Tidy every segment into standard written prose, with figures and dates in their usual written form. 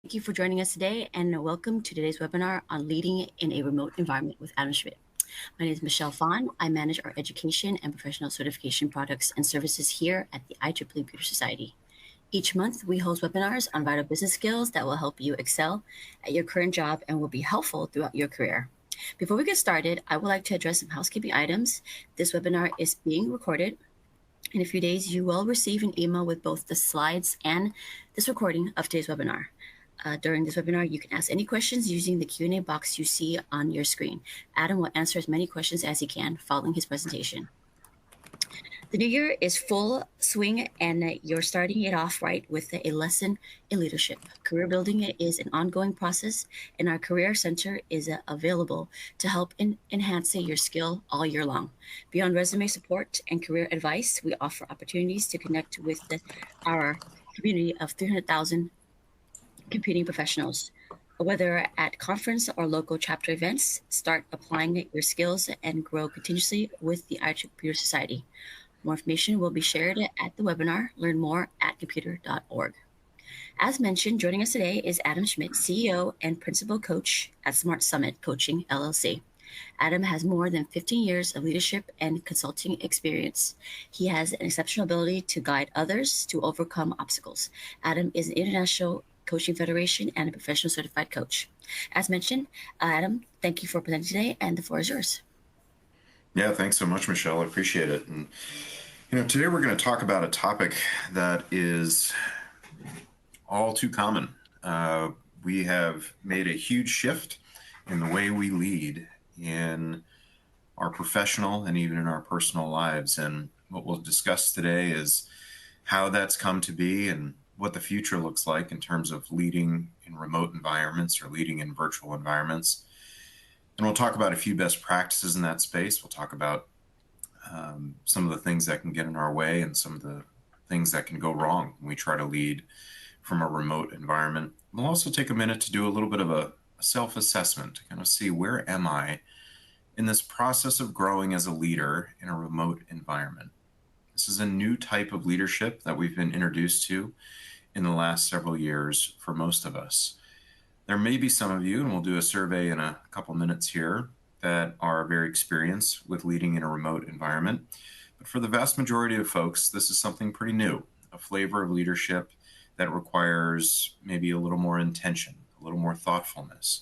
Thank you for joining us today and welcome to today's webinar on leading in a remote environment with Adam Schmidt. My name is Michelle Fawn. I manage our education and professional certification products and services here at the IEEE Computer Society. Each month, we host webinars on vital business skills that will help you excel at your current job and will be helpful throughout your career. Before we get started, I would like to address some housekeeping items. This webinar is being recorded. In a few days, you will receive an email with both the slides and this recording of today's webinar. During this webinar, you can ask any questions using the Q&A box you see on your screen. Adam will answer as many questions as he can following his presentation. The new year is full swing and you're starting it off right with a lesson in leadership. Career building is an ongoing process and our Career Center is available to help enhance your skill all year long. Beyond resume support and career advice, we offer opportunities to connect with our community of 300,000 computing professionals. Whether at conference or local chapter events, start applying your skills and grow continuously with the IEEE Computer Society. More information will be shared at the webinar. Learn more at computer.org. As mentioned, joining us today is Adam Schmidt, CEO and Principal Coach at Smart Summit Coaching, LLC. Adam has more than 15 years of leadership and consulting experience. He has an exceptional ability to guide others to overcome obstacles. Adam is an International Coaching Federation and a professional certified coach. As mentioned, Adam, thank you for presenting today, and the floor is yours. Yeah, thanks so much, Michelle. I appreciate it. And today we're going to talk about a topic that is all too common. We have made a huge shift in the way we lead in our professional and even in our personal lives. And what we'll discuss today is how that's come to be and what the future looks like in terms of leading in remote environments or leading in virtual environments. And we'll talk about a few best practices in that space. We'll talk about some of the things that can get in our way and some of the things that can go wrong when we try to lead from a remote environment. We'll also take a minute to do a little bit of a self-assessment to kind of see where am I in this process of growing as a leader in a remote environment. This is a new type of leadership that we've been introduced to in the last several years for most of us. There may be some of you, and we'll do a survey in a couple minutes here, that are very experienced with leading in a remote environment. But for the vast majority of folks, this is something pretty new, a flavor of leadership that requires maybe a little more intention, a little more thoughtfulness,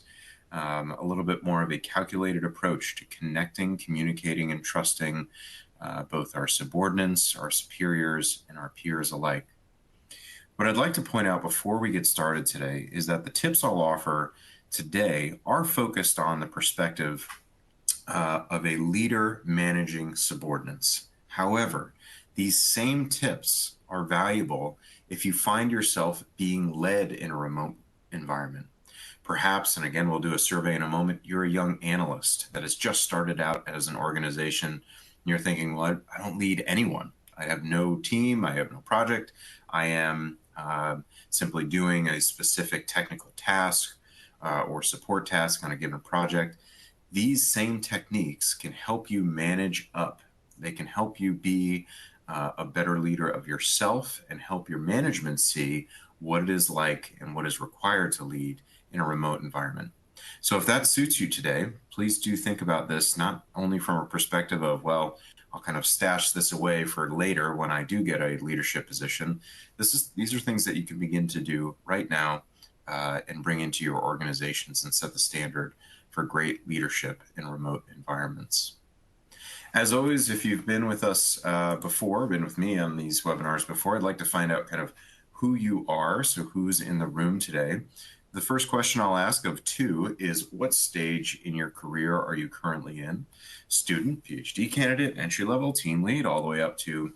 a little bit more of a calculated approach to connecting, communicating, and trusting both our subordinates, our superiors, and our peers alike. What I'd like to point out before we get started today is that the tips I'll offer today are focused on the perspective of a leader managing subordinates. However, these same tips are valuable if you find yourself being led in a remote environment. Perhaps, and again, we'll do a survey in a moment, you're a young analyst that has just started out as an organization, and you're thinking, well, I don't lead anyone. I have no team, I have no project. I am simply doing a specific technical task or support task on a given project. These same techniques can help you manage up. They can help you be a better leader of yourself and help your management see what it is like and what is required to lead in a remote environment. So if that suits you today, please do think about this, not only from a perspective of, well, I'll kind of stash this away for later when I do get a leadership position. These are things that you can begin to do right now and bring into your organizations and set the standard for great leadership in remote environments. As always, if you've been with us before, been with me on these webinars before, I'd like to find out kind of who you are, so who's in the room today. The first question I'll ask of two is, what stage in your career are you currently in? Student, PhD candidate, entry level, team lead, all the way up to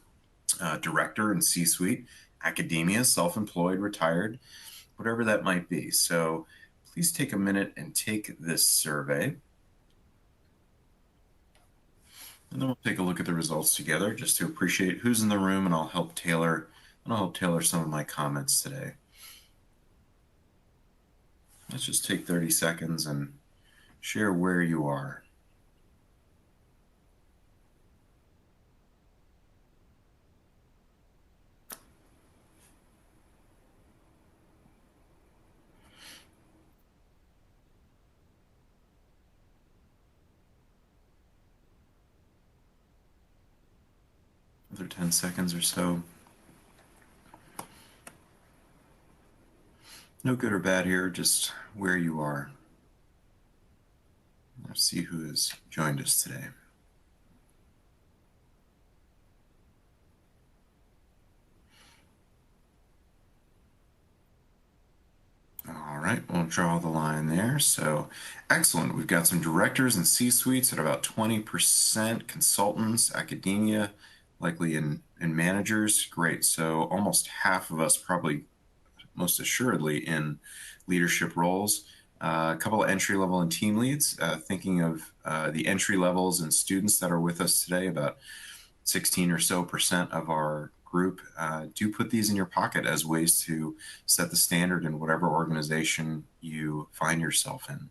director and C-suite, academia, self-employed, retired, whatever that might be. So please take a minute and take this survey. And then we'll take a look at the results together just to appreciate who's in the room, and I'll help tailor some of my comments today. Let's just take 30 seconds and share where you are. Another 10 seconds or so. No good or bad here, just where you are. Let's see who has joined us today. All right, we'll draw the line there. So excellent. We've got some directors and C-suites at about 20%, consultants, academia, likely in managers. Great. So almost half of us probably most assuredly in leadership roles. A couple of entry level and team leads, thinking of the entry levels and students that are with us today, about 16 or so percent of our group. Do put these in your pocket as ways to set the standard in whatever organization you find yourself in.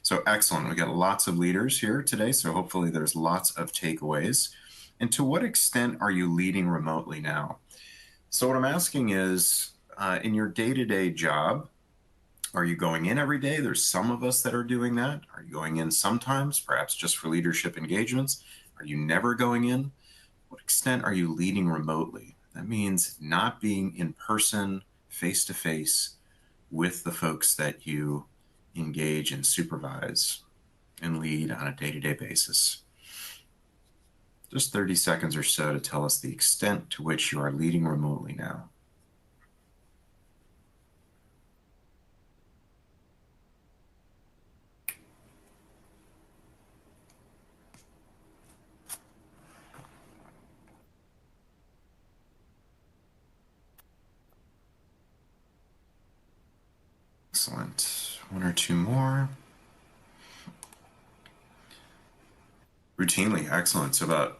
So excellent. We got lots of leaders here today, so hopefully there's lots of takeaways. And to what extent are you leading remotely now? So what I'm asking is, in your day-to-day job, are you going in every day? There's some of us that are doing that. Are you going in sometimes, perhaps just for leadership engagements? Are you never going in? What extent are you leading remotely? That means not being in person, face to face with the folks that you engage and supervise and lead on a day-to-day basis. Just 30 seconds or so to tell us the extent to which you are leading remotely now. Excellent. One or two more. Routinely, excellent. So about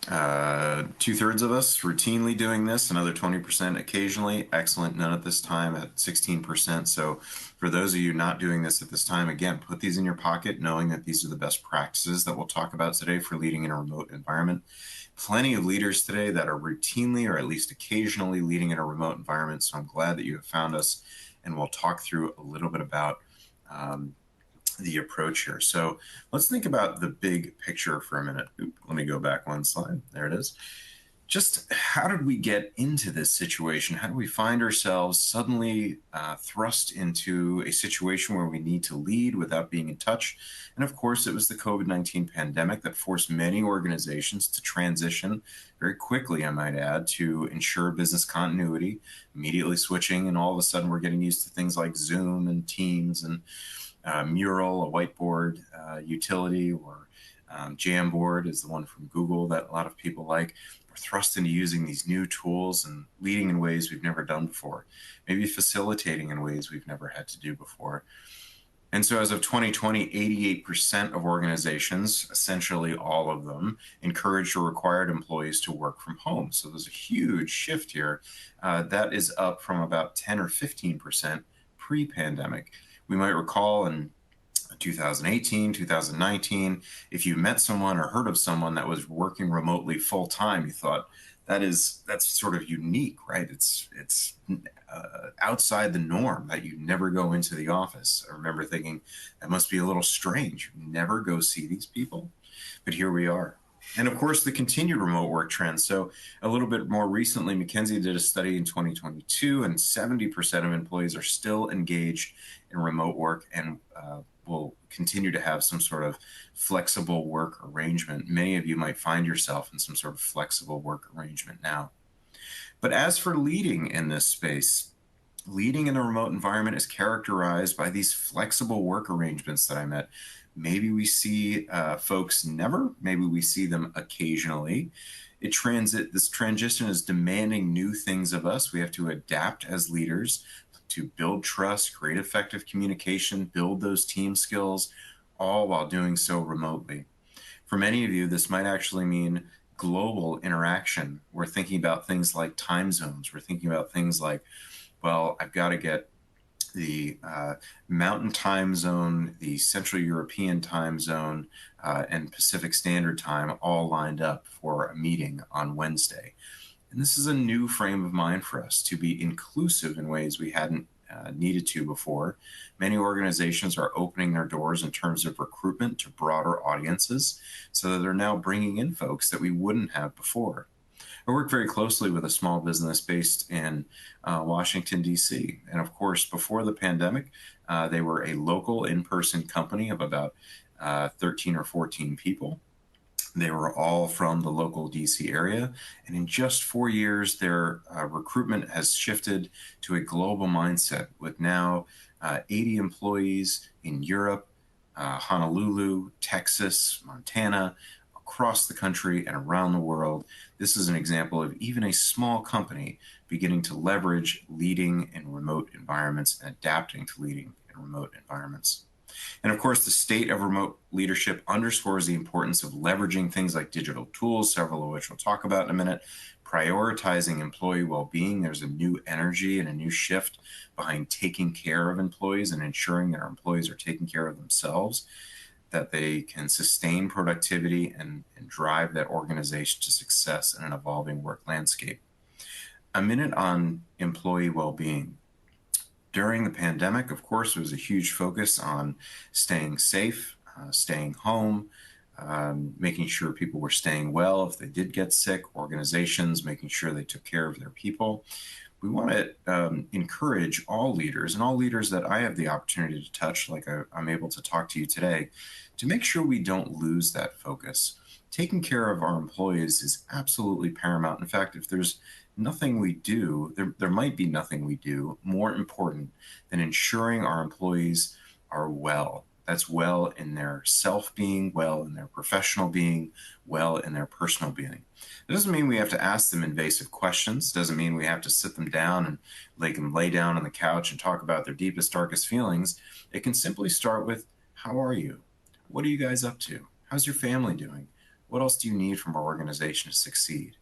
2/3 of us routinely doing this, another 20% occasionally. Excellent. None at this time at 16%. So for those of you not doing this at this time, again, put these in your pocket, knowing that these are the best practices that we'll talk about today for leading in a remote environment. Plenty of leaders today that are routinely or at least occasionally leading in a remote environment. So I'm glad that you have found us, and we'll talk through a little bit about the approach here. So let's think about the big picture for a minute. Let me go back one slide. There it is. Just how did we get into this situation? How do we find ourselves suddenly thrust into a situation where we need to lead without being in touch? And of course, it was the COVID-19 pandemic that forced many organizations to transition very quickly, I might add, to ensure business continuity, immediately switching. And all of a sudden, we're getting used to things like Zoom and Teams and Mural, a whiteboard utility, or Jamboard is the one from Google that a lot of people like. We're thrust into using these new tools and leading in ways we've never done before, maybe facilitating in ways we've never had to do before. And so as of 2020, 88% of organizations, essentially all of them, encouraged or required employees to work from home. So there's a huge shift here. That is up from about 10 or 15% pre-pandemic. We might recall in 2018, 2019, if you met someone or heard of someone that was working remotely full time, you thought that's sort of unique, right? It's outside the norm that you never go into the office. I remember thinking that must be a little strange. You never go see these people, but here we are. And of course, the continued remote work trend. So a little bit more recently, McKinsey did a study in 2022, and 70% of employees are still engaged in remote work and will continue to have some sort of flexible work arrangement. Many of you might find yourself in some sort of flexible work arrangement now. But as for leading in this space, leading in a remote environment is characterized by these flexible work arrangements that I met. Maybe we see folks never, maybe we see them occasionally. This transition is demanding new things of us. We have to adapt as leaders to build trust, create effective communication, build those team skills, all while doing so remotely. For many of you, this might actually mean global interaction. We're thinking about things like time zones. We're thinking about things like, well, I've got to get the Mountain Time Zone, the Central European Time Zone, and Pacific Standard Time all lined up for a meeting on Wednesday. And this is a new frame of mind for us to be inclusive in ways we hadn't needed to before. Many organizations are opening their doors in terms of recruitment to broader audiences so that they're now bringing in folks that we wouldn't have before. I work very closely with a small business based in Washington, D.C. And of course, before the pandemic, they were a local in-person company of about 13 or 14 people. They were all from the local DC area. And in just 4 years, their recruitment has shifted to a global mindset with now 80 employees in Europe, Honolulu, Texas, Montana, across the country and around the world. This is an example of even a small company beginning to leverage leading in remote environments and adapting to leading in remote environments. And of course, the state of remote leadership underscores the importance of leveraging things like digital tools, several of which we'll talk about in a minute, prioritizing employee well-being. There's a new energy and a new shift behind taking care of employees and ensuring that our employees are taking care of themselves, that they can sustain productivity and drive that organization to success in an evolving work landscape. A minute on employee well-being. During the pandemic, of course, there was a huge focus on staying safe, staying home, making sure people were staying well if they did get sick, organizations making sure they took care of their people. We want to encourage all leaders and all leaders that I have the opportunity to touch, like I'm able to talk to you today, to make sure we don't lose that focus. Taking care of our employees is absolutely paramount. In fact, if there's nothing we do, there might be nothing we do more important than ensuring our employees are well. That's well in their self-being, well in their professional being, well in their personal being. It doesn't mean we have to ask them invasive questions. It doesn't mean we have to sit them down and make them lay down on the couch and talk about their deepest, darkest feelings. It can simply start with, how are you? What are you guys up to? How's your family doing? What else do you need from our organization to succeed?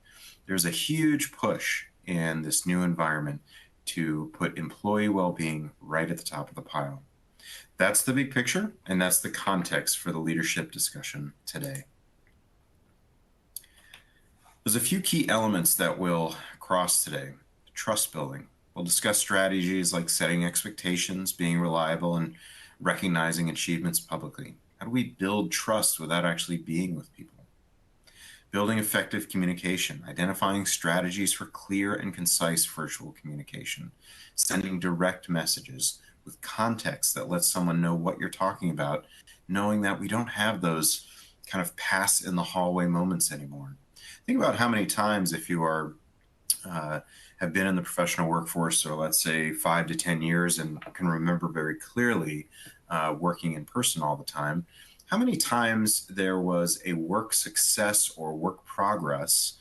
There's a huge push in this new environment to put employee well-being right at the top of the pile. That's the big picture, and that's the context for the leadership discussion today. There's a few key elements that we'll cross today. Trust building. We'll discuss strategies like setting expectations, being reliable, and recognizing achievements publicly. How do we build trust without actually being with people? Building effective communication, identifying strategies for clear and concise virtual communication, sending direct messages with context that lets someone know what you're talking about, knowing that we don't have those kind of pass in the hallway moments anymore. Think about how many times, if you are have been in the professional workforce, or let's say 5 to 10 years, and can remember very clearly working in person all the time, how many times there was a work success or work progress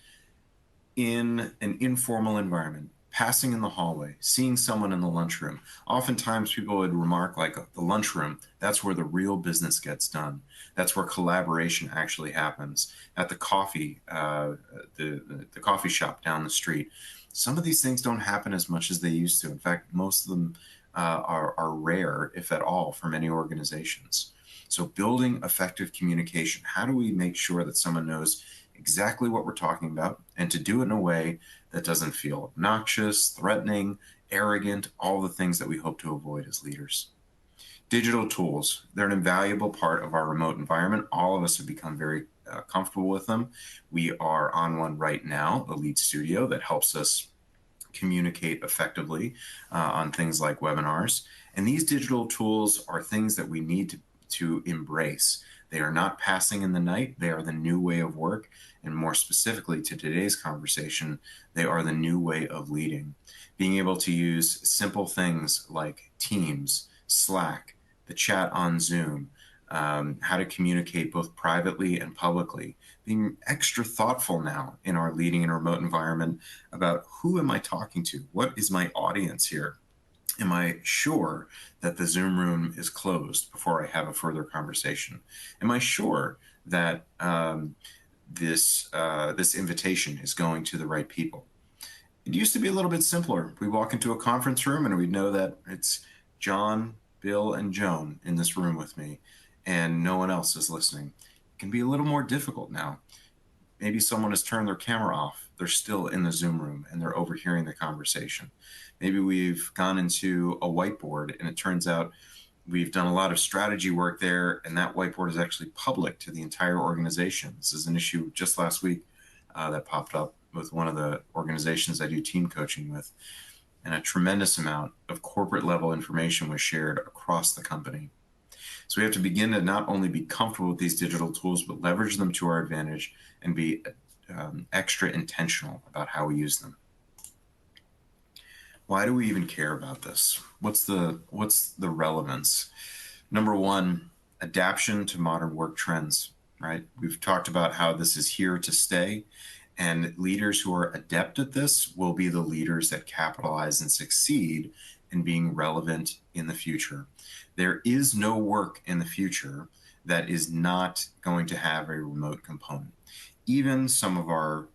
in an informal environment, passing in the hallway, seeing someone in the lunchroom. Oftentimes people would remark, like, the lunchroom, that's where the real business gets done. That's where collaboration actually happens. At the coffee, the coffee shop down the street. Some of these things don't happen as much as they used to. In fact, most of them are rare, if at all, for many organizations. So building effective communication. How do we make sure that someone knows exactly what we're talking about, and to do it in a way that doesn't feel obnoxious, threatening, arrogant, all the things that we hope to avoid as leaders? Digital tools. They're an invaluable part of our remote environment. All of us have become very comfortable with them. We are on one right now, the Lead Studio, that helps us communicate effectively on things like webinars. And these digital tools are things that we need to embrace. They are not passing in the night. They are the new way of work. And more specifically to today's conversation, they are the new way of leading. Being able to use simple things like Teams, Slack, the chat on Zoom, how to communicate both privately and publicly, being extra thoughtful now in our leading in a remote environment about, who am I talking to? What is my audience here? Am I sure that the Zoom room is closed before I have a further conversation? Am I sure that this invitation is going to the right people? It used to be a little bit simpler. We walk into a conference room and we'd know that it's John, Bill, and Joan in this room with me, and no one else is listening. It can be a little more difficult now. Maybe someone has turned their camera off. They're still in the Zoom room and they're overhearing the conversation. Maybe we've gone into a whiteboard and it turns out we've done a lot of strategy work there, and that whiteboard is actually public to the entire organization. This is an issue just last week that popped up with one of the organizations I do team coaching with, and a tremendous amount of corporate level information was shared across the company. So we have to begin to not only be comfortable with these digital tools, but leverage them to our advantage and be extra intentional about how we use them. Why do we even care about this? What's the relevance? Number one, adaptation to modern work trends, right? We've talked about how this is here to stay, and leaders who are adept at this will be the leaders that capitalize and succeed in being relevant in the future. There is no work in the future that is not going to have a remote component. Even some of our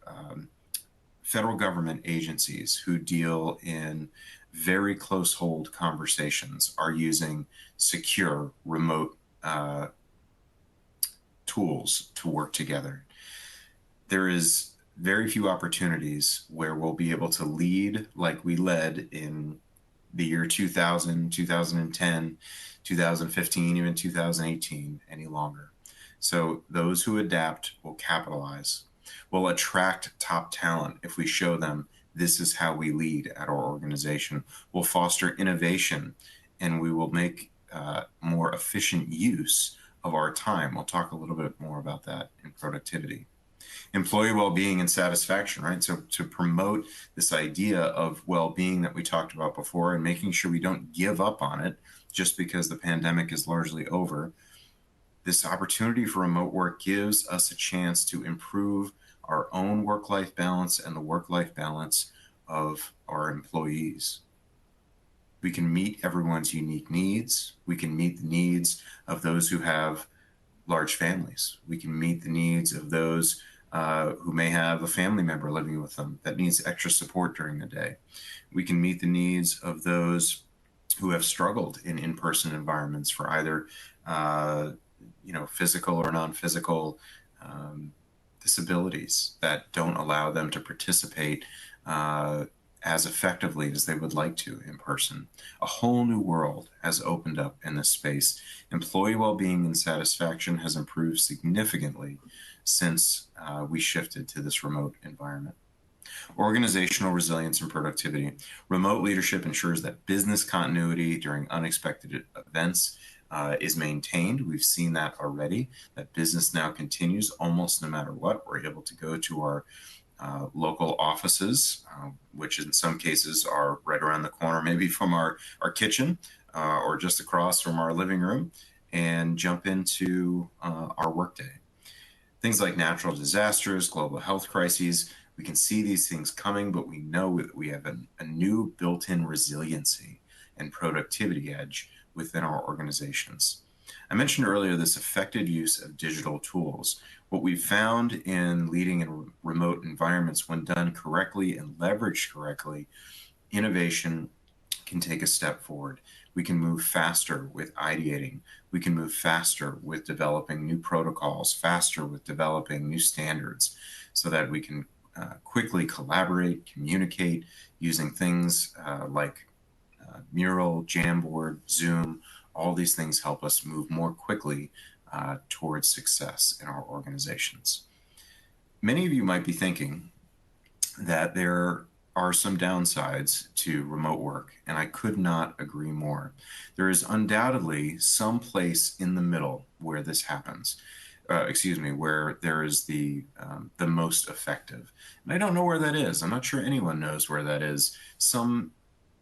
federal government agencies who deal in very close hold conversations are using secure remote tools to work together. There is very few opportunities where we'll be able to lead like we led in the year 2000, 2010, 2015, even 2018 any longer. So those who adapt will capitalize. We'll attract top talent if we show them this is how we lead at our organization. We'll foster innovation, and we will make more efficient use of our time. We'll talk a little bit more about that in productivity. Employee well-being and satisfaction, right? So to promote this idea of well-being that we talked about before and making sure we don't give up on it just because the pandemic is largely over, this opportunity for remote work gives us a chance to improve our own work-life balance and the work-life balance of our employees. We can meet everyone's unique needs. We can meet the needs of those who have large families. We can meet the needs of those who may have a family member living with them that needs extra support during the day. We can meet the needs of those who have struggled in in-person environments for either physical or non-physical disabilities that don't allow them to participate as effectively as they would like to in person. A whole new world has opened up in this space. Employee well-being and satisfaction has improved significantly since we shifted to this remote environment. Organizational resilience and productivity. Remote leadership ensures that business continuity during unexpected events is maintained. We've seen that already, that business now continues almost no matter what. We're able to go to our local offices, which in some cases are right around the corner, maybe from our kitchen or just across from our living room, and jump into our workday. Things like natural disasters, global health crises, we can see these things coming, but we know that we have a new built-in resiliency and productivity edge within our organizations. I mentioned earlier this effective use of digital tools. What we've found in leading in remote environments, when done correctly and leveraged correctly, innovation can take a step forward. We can move faster with ideating. We can move faster with developing new protocols, faster with developing new standards, so that we can quickly collaborate, communicate using things like Mural, Jamboard, Zoom. All these things help us move more quickly towards success in our organizations. Many of you might be thinking that there are some downsides to remote work, and I could not agree more. There is undoubtedly some place in the middle where this happens. Where there is the most effective. And I don't know where that is. I'm not sure anyone knows where that is. Some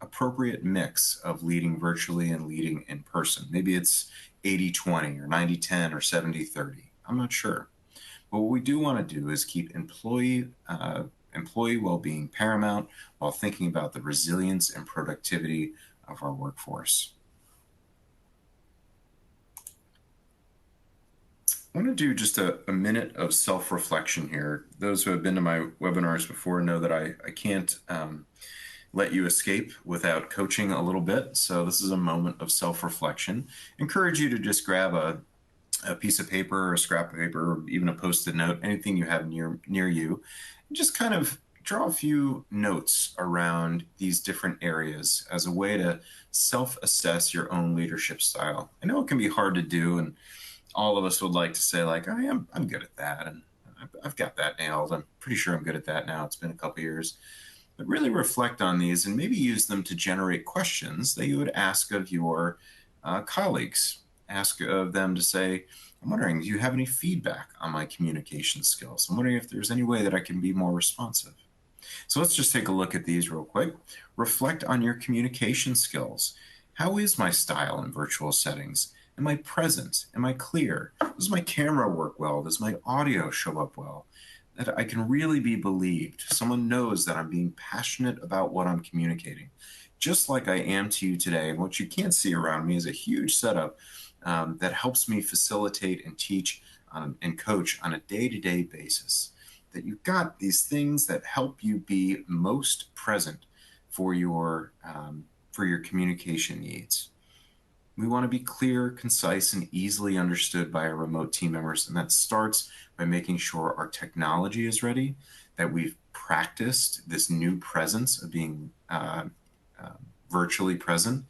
appropriate mix of leading virtually and leading in person. Maybe it's 80-20 or 90-10 or 70-30. I'm not sure. But what we do want to do is keep employee well-being paramount while thinking about the resilience and productivity of our workforce. I want to do just a minute of self-reflection here. Those who have been to my webinars before know that I can't let you escape without coaching a little bit. So this is a moment of self-reflection. Encourage you to just grab a piece of paper or a scrap of paper or even a Post-it note, anything you have near you, and just kind of draw a few notes around these different areas as a way to self-assess your own leadership style. I know it can be hard to do, and all of us would like to say, like, I'm good at that, and I've got that nailed. I'm pretty sure I'm good at that now. It's been a couple years. But really reflect on these and maybe use them to generate questions that you would ask of your colleagues. Ask of them to say, I'm wondering, do you have any feedback on my communication skills? I'm wondering if there's any way that I can be more responsive. So let's just take a look at these real quick. Reflect on your communication skills. How is my style in virtual settings? Am I present? Am I clear? Does my camera work well? Does my audio show up well? That I can really be believed. Someone knows that I'm being passionate about what I'm communicating, just like I am to you today. And what you can't see around me is a huge setup that helps me facilitate and teach and coach on a day-to-day basis. That you've got these things that help you be most present for your communication needs. We want to be clear, concise, and easily understood by our remote team members, and that starts by making sure our technology is ready, that we've practiced this new presence of being virtually present.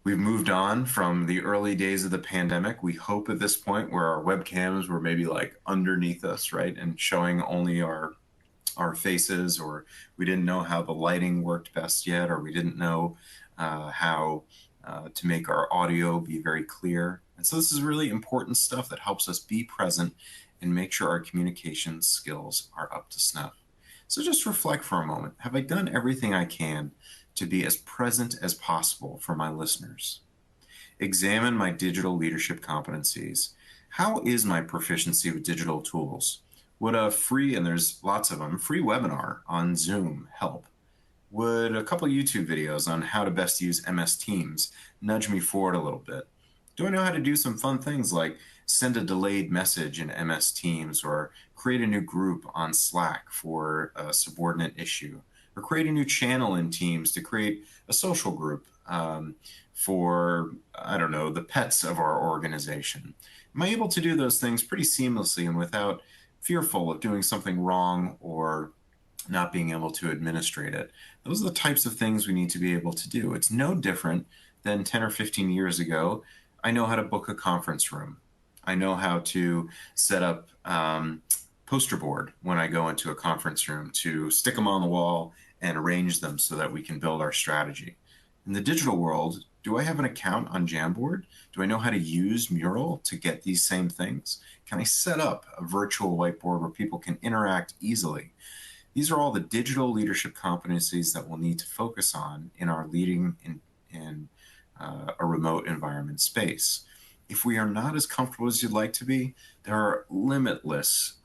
We've moved on from the early days of the pandemic. We hope at this point where our webcams were maybe like underneath us, right, and showing only our faces, or we didn't know how the lighting worked best yet, or we didn't know how to make our audio be very clear. And so this is really important stuff that helps us be present and make sure our communication skills are up to snuff. So just reflect for a moment. Have I done everything I can to be as present as possible for my listeners? Examine my digital leadership competencies. How is my proficiency with digital tools? Would a free, and there's lots of them, free webinar on Zoom help? Would a couple YouTube videos on how to best use MS Teams nudge me forward a little bit? Do I know how to do some fun things like send a delayed message in MS Teams, or create a new group on Slack for a subordinate issue, or create a new channel in Teams to create a social group for, I don't know, the pets of our organization? Am I able to do those things pretty seamlessly and without fearful of doing something wrong or not being able to administrate it? Those are the types of things we need to be able to do. It's no different than 10 or 15 years ago. I know how to book a conference room. I know how to set up poster board when I go into a conference room, to stick them on the wall and arrange them so that we can build our strategy. In the digital world, do I have an account on Jamboard? Do I know how to use Mural to get these same things? Can I set up a virtual whiteboard where people can interact easily? These are all the digital leadership competencies that we'll need to focus on in our leading in a remote environment space. If we are not as comfortable as you'd like to be, there are limitless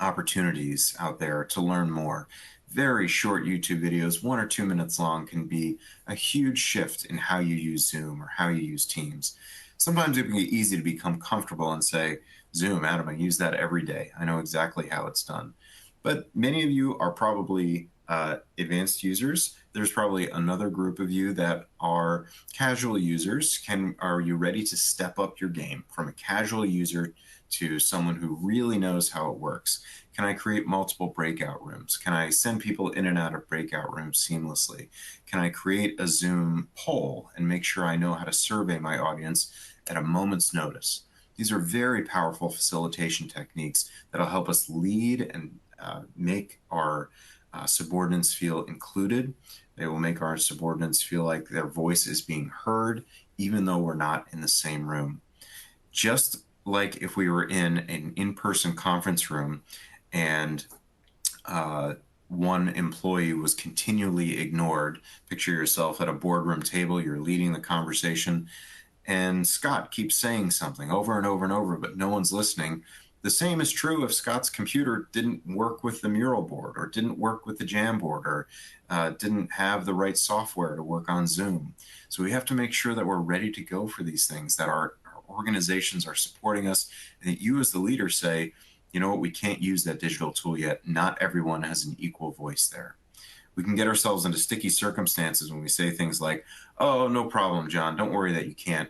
opportunities out there to learn more. Very short YouTube videos, 1 or 2 minutes long, can be a huge shift in how you use Zoom or how you use Teams. Sometimes it can be easy to become comfortable and say, Zoom, Adam, I use that every day. I know exactly how it's done. But many of you are probably advanced users. There's probably another group of you that are casual users. Are you ready to step up your game from a casual user to someone who really knows how it works? Can I create multiple breakout rooms? Can I send people in and out of breakout rooms seamlessly? Can I create a Zoom poll and make sure I know how to survey my audience at a moment's notice? These are very powerful facilitation techniques that'll help us lead and make our subordinates feel included. They will make our subordinates feel like their voice is being heard, even though we're not in the same room. Just like if we were in an in-person conference room and one employee was continually ignored. Picture yourself at a boardroom table, you're leading the conversation, and Scott keeps saying something over and over and over, but no one's listening. The same is true if Scott's computer didn't work with the Mural board, or didn't work with the Jamboard, or didn't have the right software to work on Zoom. So we have to make sure that we're ready to go for these things, that our organizations are supporting us, and that you as the leader say, you know what, we can't use that digital tool yet. Not everyone has an equal voice there. We can get ourselves into sticky circumstances when we say things like, oh, no problem, John. Don't worry that you can't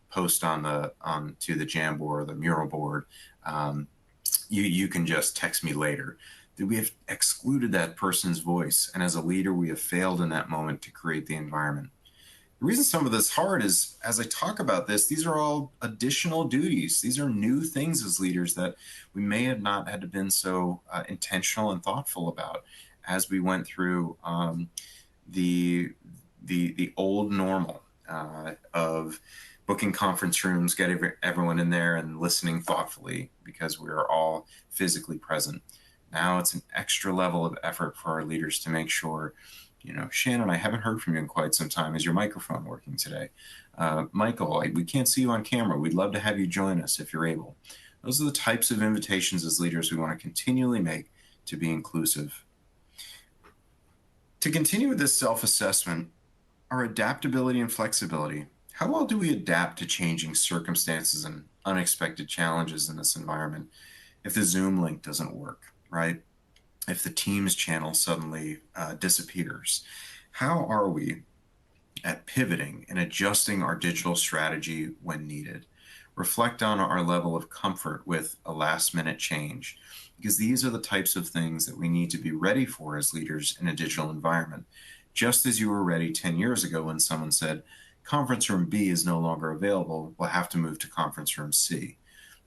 post to the Jamboard or the Mural board. You can just text me later. That we have excluded that person's voice. And as a leader, we have failed in that moment to create the environment. The reason some of this is hard is as I talk about this, these are all additional duties. These are new things as leaders that we may have not had to been so intentional and thoughtful about as we went through the the old normal of booking conference rooms, getting everyone in there and listening thoughtfully because we are all physically present. Now it's an extra level of effort for our leaders to make sure, Shannon, I haven't heard from you in quite some time. Is your microphone working today? Michael, we can't see you on camera. We'd love to have you join us if you're able. Those are the types of invitations as leaders we want to continually make to be inclusive. To continue with this self-assessment, our adaptability and flexibility. How well do we adapt to changing circumstances and unexpected challenges in this environment? If the Zoom link doesn't work, right? If the Teams channel suddenly disappears, how are we at pivoting and adjusting our digital strategy when needed? Reflect on our level of comfort with a last minute change, because these are the types of things that we need to be ready for as leaders in a digital environment. Just as you were ready 10 years ago when someone said, conference room B is no longer available, we'll have to move to conference room C.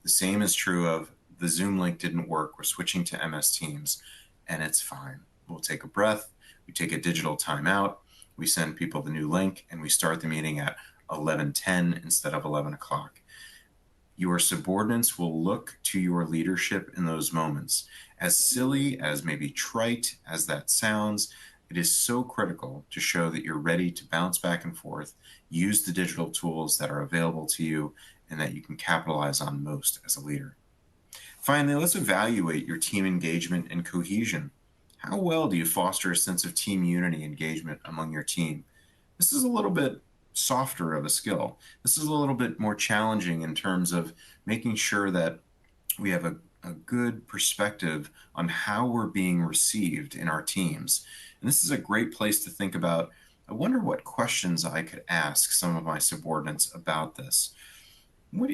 The same is true of the Zoom link didn't work, we're switching to MS Teams, and it's fine. We'll take a breath, we take a digital timeout, we send people the new link, and we start the meeting at 11:10 instead of 11 o'clock. Your subordinates will look to your leadership in those moments. As silly, as maybe trite as that sounds, it is so critical to show that you're ready to bounce back and forth, use the digital tools that are available to you, and that you can capitalize on most as a leader. Finally, let's evaluate your team engagement and cohesion. How well do you foster a sense of team unity engagement among your team? This is a little bit softer of a skill. This is a little bit more challenging in terms of making sure that we have a good perspective on how we're being received in our teams. And this is a great place to think about, I wonder what questions I could ask some of my subordinates about this.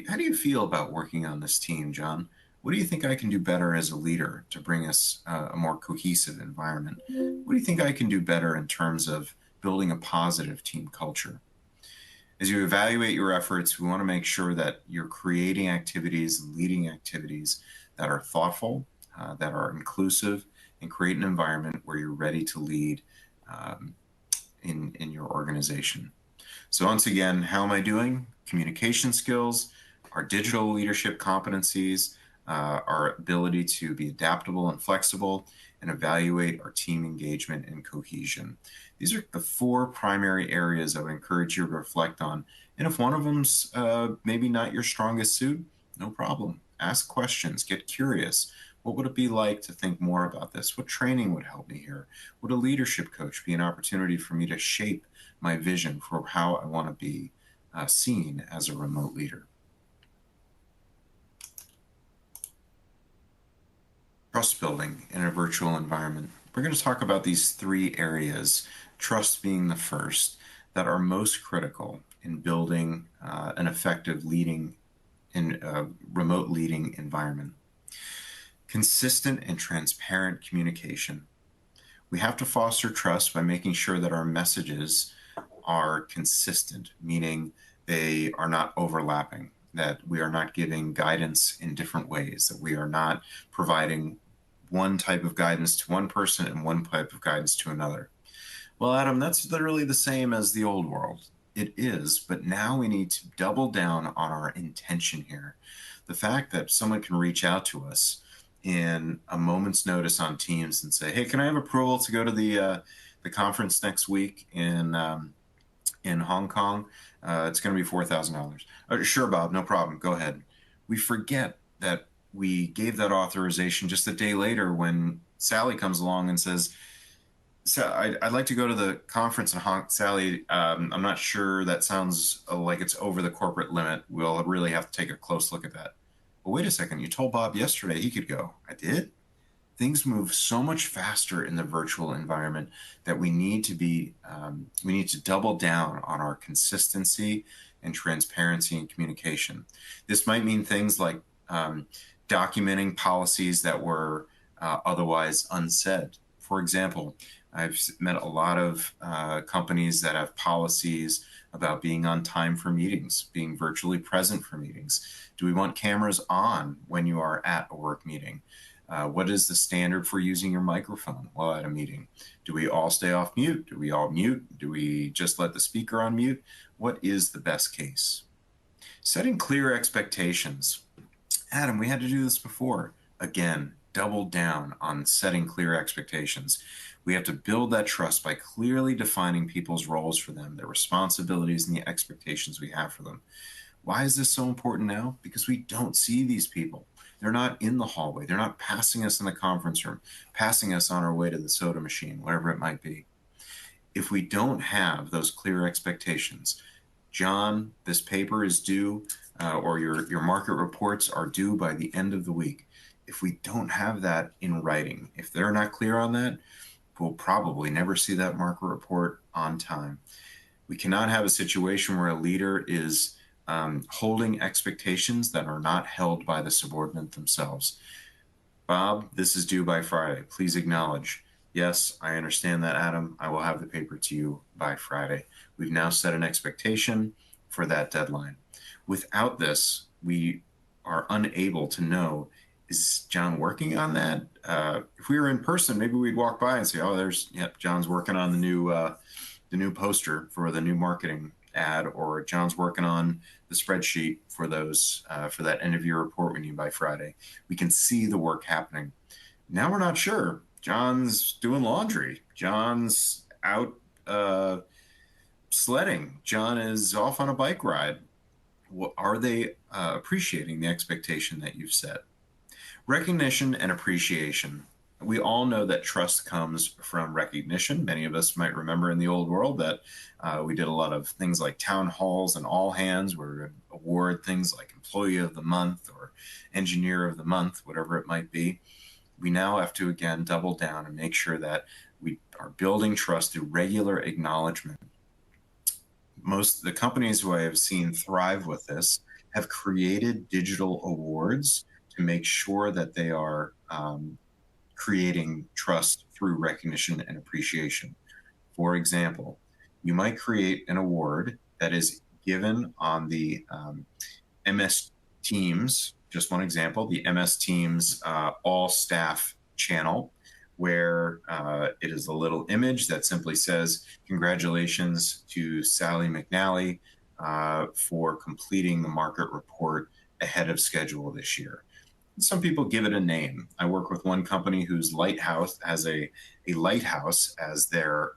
How do you feel about working on this team, John? What do you think I can do better as a leader to bring us a more cohesive environment? What do you think I can do better in terms of building a positive team culture? As you evaluate your efforts, we want to make sure that you're creating activities and leading activities that are thoughtful, that are inclusive, and create an environment where you're ready to lead in your organization. So once again, how am I doing? Communication skills, our digital leadership competencies, our ability to be adaptable and flexible, and evaluate our team engagement and cohesion. These are the 4 primary areas I would encourage you to reflect on. And if one of them's maybe not your strongest suit, no problem. Ask questions, get curious. What would it be like to think more about this? What training would help me here? Would a leadership coach be an opportunity for me to shape my vision for how I want to be seen as a remote leader? Trust building in a virtual environment. We're going to talk about these 3 areas, trust being the first, that are most critical in building an effective leading in a remote leading environment. Consistent and transparent communication. We have to foster trust by making sure that our messages are consistent, meaning they are not overlapping, that we are not giving guidance in different ways, that we are not providing one type of guidance to one person and one type of guidance to another. Well, Adam, that's literally the same as the old world. It is, but now we need to double down on our intention here. The fact that someone can reach out to us in a moment's notice on Teams and say, "Hey, can I have approval to go to the conference next week in Hong Kong? It's going to be $4,000." Sure, Bob, no problem. Go ahead. We forget that we gave that authorization just a day later when Sally comes along and says, "So I'd like to go to the conference in Sally, I'm not sure that sounds like it's over the corporate limit. We'll really have to take a close look at that." Well, wait a second. You told Bob yesterday he could go. I did? Things move so much faster in the virtual environment that we need to double down on our consistency and transparency and communication. This might mean things like documenting policies that were otherwise unsaid. For example, I've met a lot of companies that have policies about being on time for meetings, being virtually present for meetings. Do we want cameras on when you are at a work meeting? What is the standard for using your microphone while at a meeting? Do we all stay off mute? Do we all mute? Do we just let the speaker on mute? What is the best case? Setting clear expectations. Adam, we had to do this before. Again, double down on setting clear expectations. We have to build that trust by clearly defining people's roles for them, their responsibilities, and the expectations we have for them. Why is this so important now? Because we don't see these people. They're not in the hallway. They're not passing us in the conference room, passing us on our way to the soda machine, whatever it might be. If we don't have those clear expectations, John, this paper is due, or your market reports are due by the end of the week. If we don't have that in writing, if they're not clear on that, we'll probably never see that market report on time. We cannot have a situation where a leader is holding expectations that are not held by the subordinate themselves. Bob, this is due by Friday. Please acknowledge. Yes, I understand that, Adam. I will have the paper to you by Friday. We've now set an expectation for that deadline. Without this, we are unable to know, is John working on that? If we were in person, maybe we'd walk by and say, oh, yep, John's working on the new poster for the new marketing ad, or John's working on the spreadsheet for that end of year report we need by Friday. We can see the work happening. Now we're not sure. John's doing laundry. John's out sledding. John is off on a bike ride. Are they appreciating the expectation that you've set? Recognition and appreciation. We all know that trust comes from recognition. Many of us might remember in the old world that we did a lot of things like town halls and all hands where we would award things like Employee of the Month or Engineer of the Month, whatever it might be. We now have to, again, double down and make sure that we are building trust through regular acknowledgement. Most of the companies who I have seen thrive with this have created digital awards to make sure that they are creating trust through recognition and appreciation. For example, you might create an award that is given on the MS Teams, just one example, the MS Teams all staff channel, where it is a little image that simply says, congratulations to Sally McNally for completing the market report ahead of schedule this year. Some people give it a name. I work with one company whose lighthouse has a lighthouse as their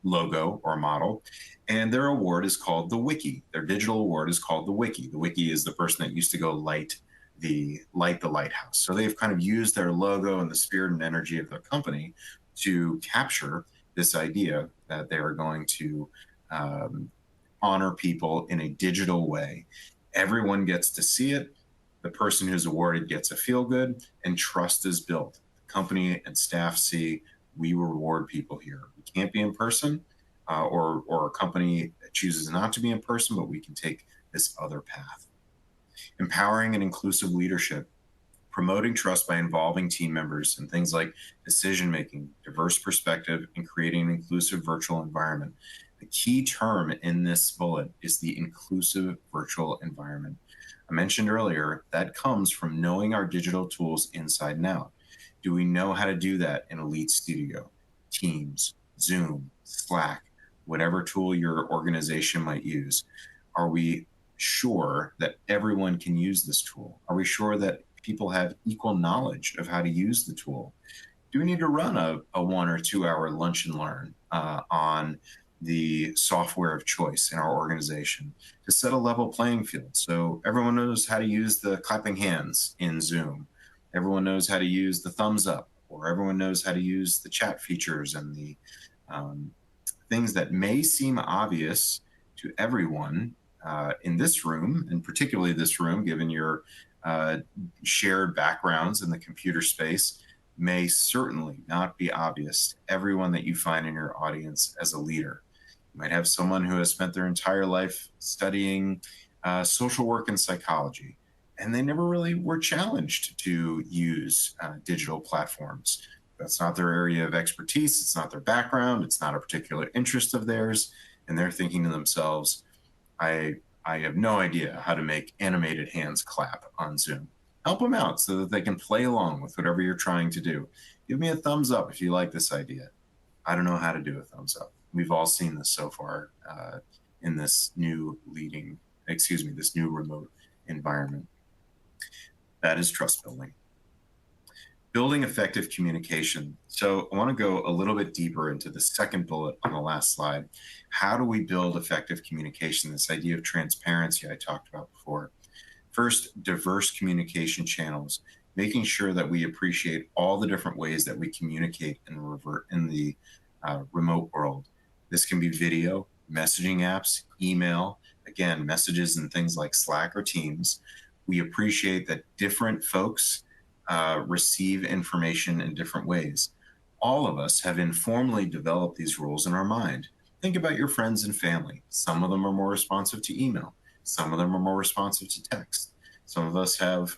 logo or model, and their award is called the Wiki. Their digital award is called the Wiki. The Wiki is the person that used to go light the lighthouse. So they've kind of used their logo and the spirit and energy of their company to capture this idea that they are going to honor people in a digital way. Everyone gets to see it. The person who's awarded gets a feel good, and trust is built. The company and staff see we reward people here. We can't be in person, or a company that chooses not to be in person, but we can take this other path. Empowering and inclusive leadership, promoting trust by involving team members in things like decision-making, diverse perspective, and creating an inclusive virtual environment. The key term in this bullet is the inclusive virtual environment. I mentioned earlier, that comes from knowing our digital tools inside and out. Do we know how to do that in Elite Studio, Teams, Zoom, Slack, whatever tool your organization might use? Are we sure that everyone can use this tool? Are we sure that people have equal knowledge of how to use the tool? Do we need to run a 1 or 2 hour lunch and learn on the software of choice in our organization to set a level playing field so everyone knows how to use the clapping hands in Zoom? Everyone knows how to use the thumbs up, or everyone knows how to use the chat features and the things that may seem obvious to everyone in this room, and particularly this room, given your shared backgrounds in the computer space, may certainly not be obvious to everyone that you find in your audience as a leader. You might have someone who has spent their entire life studying social work and psychology, and they never really were challenged to use digital platforms. That's not their area of expertise. It's not their background. It's not a particular interest of theirs. And they're thinking to themselves, I, I have no idea how to make animated hands clap on Zoom. Help them out so that they can play along with whatever you're trying to do. Give me a thumbs up if you like this idea. I don't know how to do a thumbs up. We've all seen this so far in this new this new remote environment. That is trust building. Building effective communication. So I want to go a little bit deeper into the second bullet on the last slide. How do we build effective communication? This idea of transparency I talked about before. First, diverse communication channels, making sure that we appreciate all the different ways that we communicate in the remote world. This can be video, messaging apps, email, again, messages and things like Slack or Teams. We appreciate that different folks receive information in different ways. All of us have informally developed these rules in our mind. Think about your friends and family. Some of them are more responsive to email. Some of them are more responsive to text. Some of us have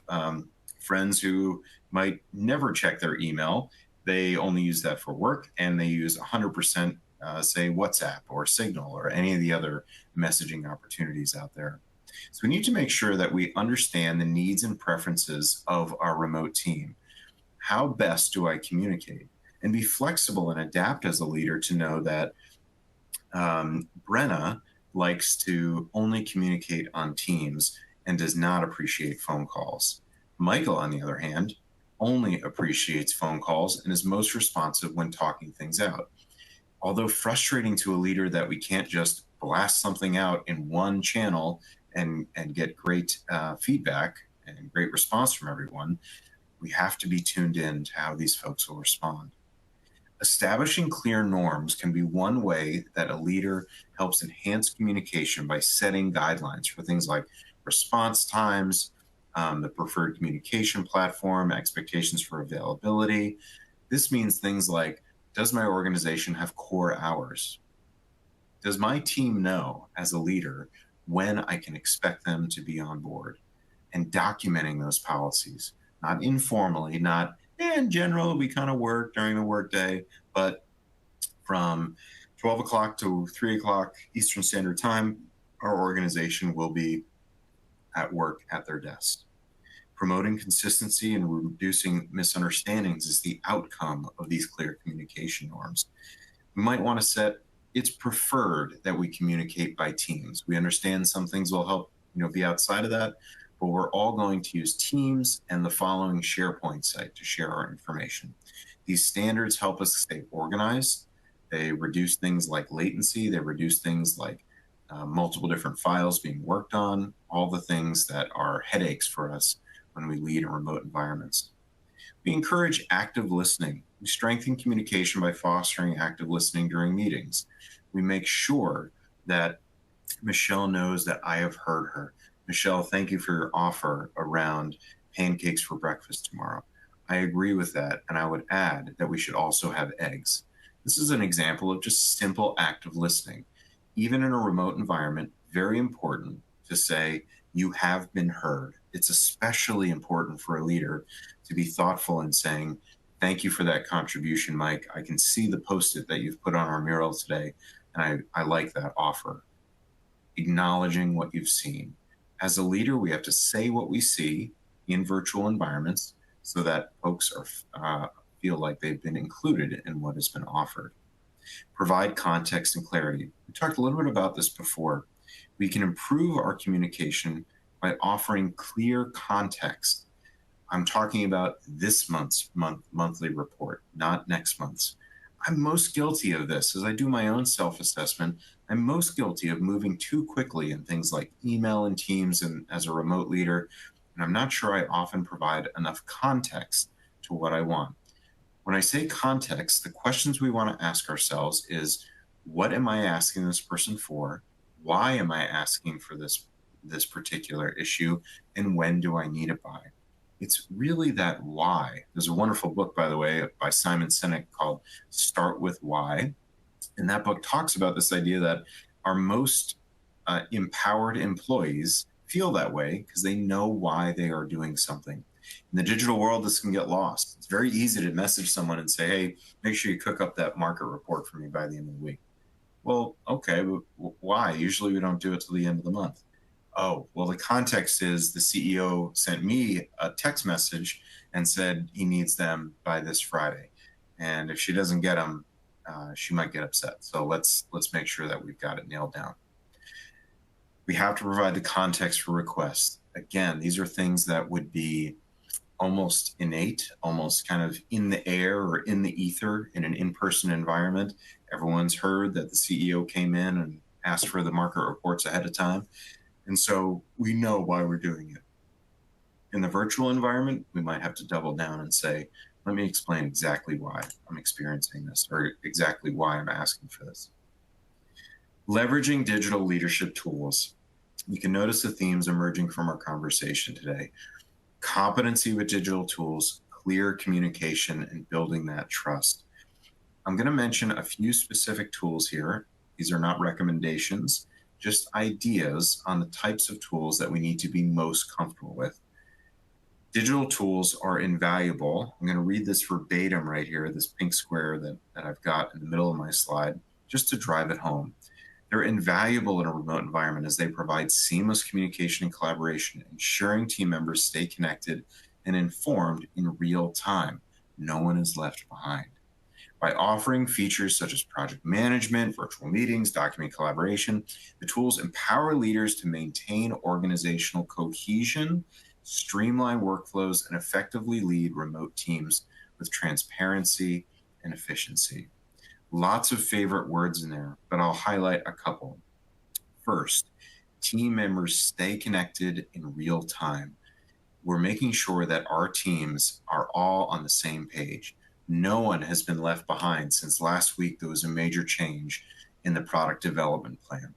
friends who might never check their email. They only use that for work, and they use 100% say WhatsApp or Signal or any of the other messaging opportunities out there. So we need to make sure that we understand the needs and preferences of our remote team. How best do I communicate? And be flexible and adapt as a leader to know that Brenna likes to only communicate on Teams and does not appreciate phone calls. Michael, on the other hand, only appreciates phone calls and is most responsive when talking things out. Although frustrating to a leader that we can't just blast something out in one channel and get great feedback and great response from everyone, we have to be tuned in to how these folks will respond. Establishing clear norms can be one way that a leader helps enhance communication by setting guidelines for things like response times, the preferred communication platform, expectations for availability. This means things like, does my organization have core hours? Does my team know as a leader when I can expect them to be on board? And documenting those policies, not informally, not in general, we kind of work during the workday, but from 12 o'clock to 3 o'clock Eastern Standard Time, our organization will be at work at their desk. Promoting consistency and reducing misunderstandings is the outcome of these clear communication norms. We might want to set it's preferred that we communicate by teams. We understand some things will help, be outside of that, but we're all going to use Teams and the following SharePoint site to share our information. These standards help us stay organized. They reduce things like latency. They reduce things like multiple different files being worked on, all the things that are headaches for us when we lead in remote environments. We encourage active listening. We strengthen communication by fostering active listening during meetings. We make sure that Michelle knows that I have heard her. Michelle, thank you for your offer around pancakes for breakfast tomorrow. I agree with that, and I would add that we should also have eggs. This is an example of just simple active listening. Even in a remote environment, very important to say, you have been heard. It's especially important for a leader to be thoughtful in saying, thank you for that contribution, Mike. I can see the Post-it that you've put on our mural today, and I like that offer. Acknowledging what you've seen. As a leader, we have to say what we see in virtual environments so that folks feel like they've been included in what has been offered. Provide context and clarity. We talked a little bit about this before. We can improve our communication by offering clear context. I'm talking about this month's monthly report, not next month's. I'm most guilty of this as I do my own self-assessment. I'm most guilty of moving too quickly in things like email and Teams and as a remote leader. And I'm not sure I often provide enough context to what I want. When I say context, the questions we want to ask ourselves is, what am I asking this person for? Why am I asking for this particular issue? And when do I need it by? It's really that why. There's a wonderful book, by the way, by Simon Sinek called Start With Why. And that book talks about this idea that our most empowered employees feel that way because they know why they are doing something. In the digital world, this can get lost. It's very easy to message someone and say, hey, make sure you cook up that market report for me by the end of the week. Well, okay, but why? Usually we don't do it till the end of the month. Oh, well, the context is the CEO sent me a text message and said he needs them by this Friday. And if she doesn't get them, she might get upset. So let's make sure that we've got it nailed down. We have to provide the context for requests. Again, these are things that would be almost innate, almost kind of in the air or in the ether in an in-person environment. Everyone's heard that the CEO came in and asked for the market reports ahead of time. And so we know why we're doing it. In the virtual environment, we might have to double down and say, let me explain exactly why I'm experiencing this or exactly why I'm asking for this. Leveraging digital leadership tools. You can notice the themes emerging from our conversation today. Competency with digital tools, clear communication, and building that trust. I'm going to mention a few specific tools here. These are not recommendations, just ideas on the types of tools that we need to be most comfortable with. Digital tools are invaluable. I'm going to read this verbatim right here, this pink square that I've got in the middle of my slide, just to drive it home. They're invaluable in a remote environment as they provide seamless communication and collaboration, ensuring team members stay connected and informed in real time. No one is left behind. By offering features such as project management, virtual meetings, document collaboration, the tools empower leaders to maintain organizational cohesion, streamline workflows, and effectively lead remote teams with transparency and efficiency. Lots of favorite words in there, but I'll highlight a couple. First, team members stay connected in real time. We're making sure that our teams are all on the same page. No one has been left behind since last week there was a major change in the product development plan.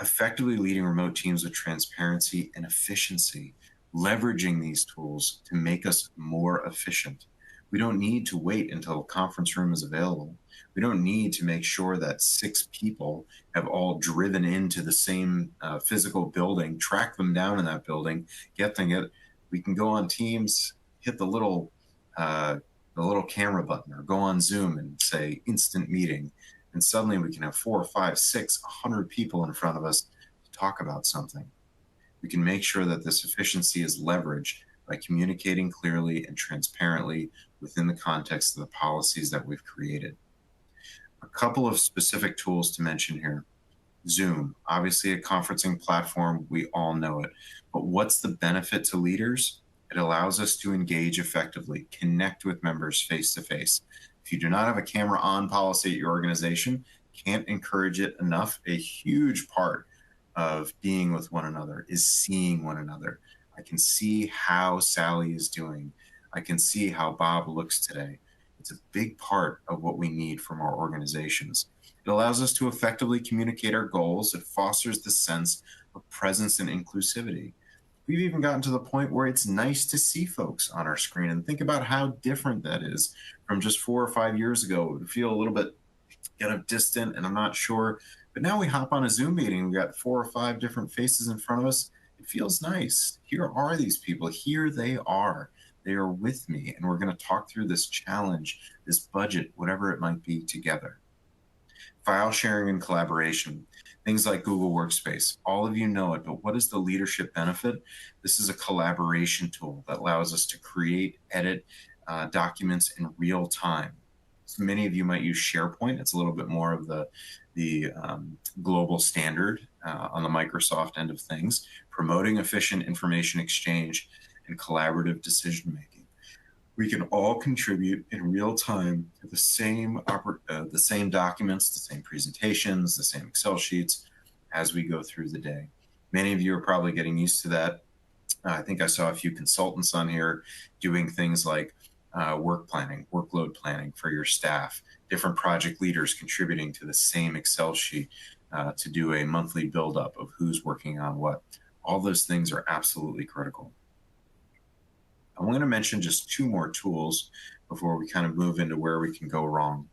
Effectively leading remote teams with transparency and efficiency, leveraging these tools to make us more efficient. We don't need to wait until a conference room is available. We don't need to make sure that 6 people have all driven into the same physical building, track them down in that building, get them. We can go on Teams, hit the little camera button, or go on Zoom and say instant meeting, and suddenly we can have 4, 5, 6, 100 people in front of us to talk about something. We can make sure that this efficiency is leveraged by communicating clearly and transparently within the context of the policies that we've created. A couple of specific tools to mention here. Zoom, obviously a conferencing platform, we all know it. But what's the benefit to leaders? It allows us to engage effectively, connect with members face to face. If you do not have a camera on policy at your organization, can't encourage it enough. A huge part of being with one another is seeing one another. I can see how Sally is doing. I can see how Bob looks today. It's a big part of what we need from our organizations. It allows us to effectively communicate our goals. It fosters the sense of presence and inclusivity. We've even gotten to the point where it's nice to see folks on our screen, and think about how different that is from just 4 or 5 years ago. It would feel a little bit kind of distant, and I'm not sure. But now we hop on a Zoom meeting, we got 4 or 5 different faces in front of us. It feels nice. Here are these people. Here they are. They are with me, and we're going to talk through this challenge, this budget, whatever it might be, together. File sharing and collaboration, things like Google Workspace. All of you know it, but what is the leadership benefit? This is a collaboration tool that allows us to create, edit documents in real time. So many of you might use SharePoint. It's a little bit more of the global standard on the Microsoft end of things, promoting efficient information exchange and collaborative decision making. We can all contribute in real time to the same documents, the same presentations, the same Excel sheets as we go through the day. Many of you are probably getting used to that. I think I saw a few consultants on here doing things like work planning, workload planning for your staff, different project leaders contributing to the same Excel sheet to do a monthly buildup of who's working on what. All those things are absolutely critical. I'm going to mention just 2 more tools before we kind of move into where we can go wrong.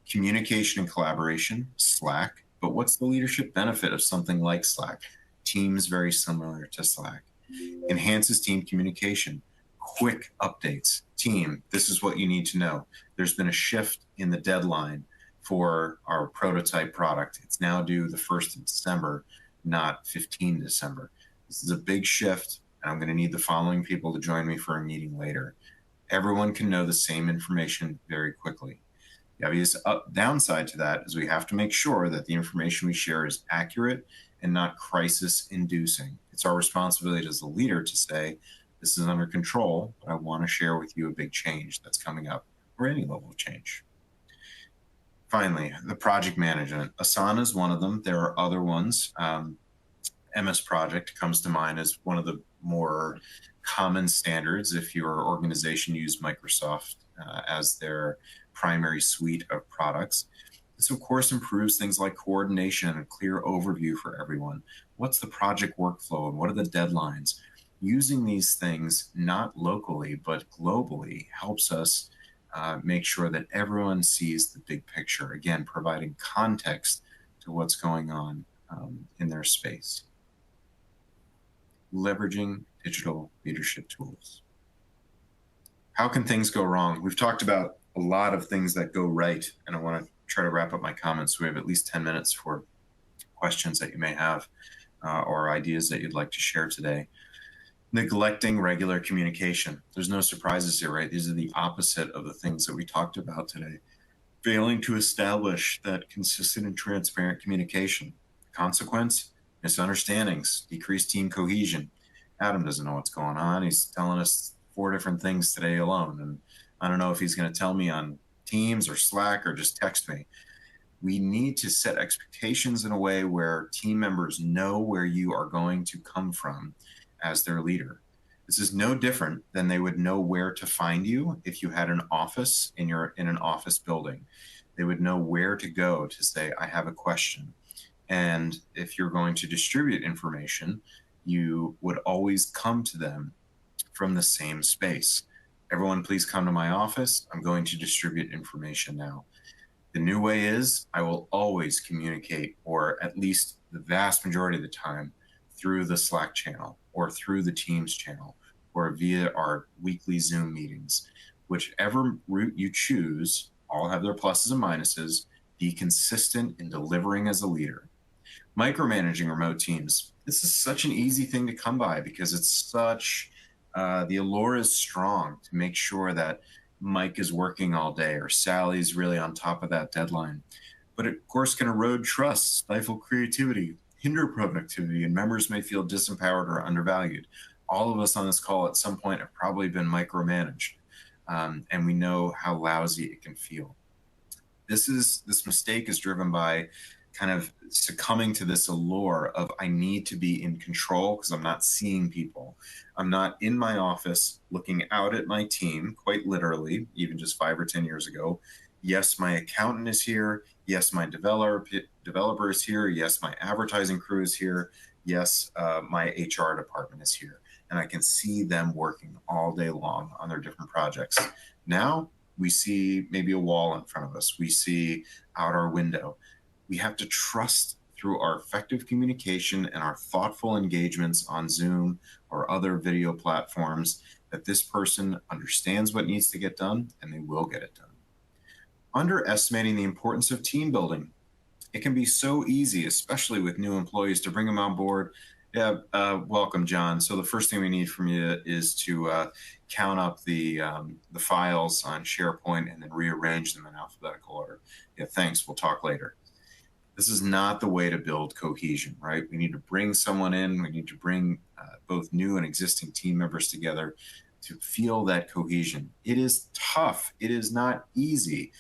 Communication and collaboration, Slack. But what's the leadership benefit of something like Slack? Teams, very similar to Slack. Enhances team communication, quick updates. Team, this is what you need to know. There's been a shift in the deadline for our prototype product. It's now due the 1st of December, not 15 December. This is a big shift, and I'm going to need the following people to join me for a meeting later. Everyone can know the same information very quickly. The obvious downside to that is we have to make sure that the information we share is accurate and not crisis inducing. It's our responsibility as a leader to say, this is under control, but I want to share with you a big change that's coming up, or any level of change. Finally, the project management. Asana is one of them. There are other ones. MS Project comes to mind as one of the more common standards if your organization used Microsoft as their primary suite of products. This, of course, improves things like coordination and a clear overview for everyone. What's the project workflow and what are the deadlines? Using these things not locally but globally helps us make sure that everyone sees the big picture, again, providing context to what's going on in their space. Leveraging digital leadership tools. How can things go wrong? We've talked about a lot of things that go right, and I want to try to wrap up my comments. We have at least 10 minutes for questions that you may have or ideas that you'd like to share today. Neglecting regular communication. There's no surprises here, right? These are the opposite of the things that we talked about today. Failing to establish that consistent and transparent communication. Consequence, misunderstandings, decreased team cohesion. Adam doesn't know what's going on. He's telling us 4 different things today alone. And I don't know if he's going to tell me on Teams or Slack or just text me. We need to set expectations in a way where team members know where you are going to come from as their leader. This is no different than they would know where to find you if you had an office in an office building. They would know where to go to say, I have a question. And if you're going to distribute information, you would always come to them from the same space. Everyone, please come to my office. I'm going to distribute information now. The new way is I will always communicate, or at least the vast majority of the time, through the Slack channel or through the Teams channel or via our weekly Zoom meetings. Whichever route you choose, all have their pluses and minuses. Be consistent in delivering as a leader. Micromanaging remote teams. This is such an easy thing to come by because it's such, the allure is strong to make sure that Mike is working all day or Sally's really on top of that deadline. But it, of course, can erode trust, stifle creativity, hinder productivity, and members may feel disempowered or undervalued. All of us on this call at some point have probably been micromanaged, and we know how lousy it can feel. This mistake is driven by kind of succumbing to this allure of I need to be in control because I'm not seeing people. I'm not in my office looking out at my team, quite literally, even just 5 or 10 years ago. Yes, my accountant is here. Yes, my developer is here. Yes, my advertising crew is here. Yes, my HR department is here. And I can see them working all day long on their different projects. Now we see maybe a wall in front of us. We see out our window. We have to trust through our effective communication and our thoughtful engagements on Zoom or other video platforms that this person understands what needs to get done and they will get it done. Underestimating the importance of team building. It can be so easy, especially with new employees, to bring them on board. Yeah, welcome, John. So the first thing we need from you is to count up the files on SharePoint and then rearrange them in alphabetical order. Yeah, thanks. We'll talk later. This is not the way to build cohesion, right? We need to bring someone in. We need to bring both new and existing team members together to feel that cohesion. It is tough. It is not easy.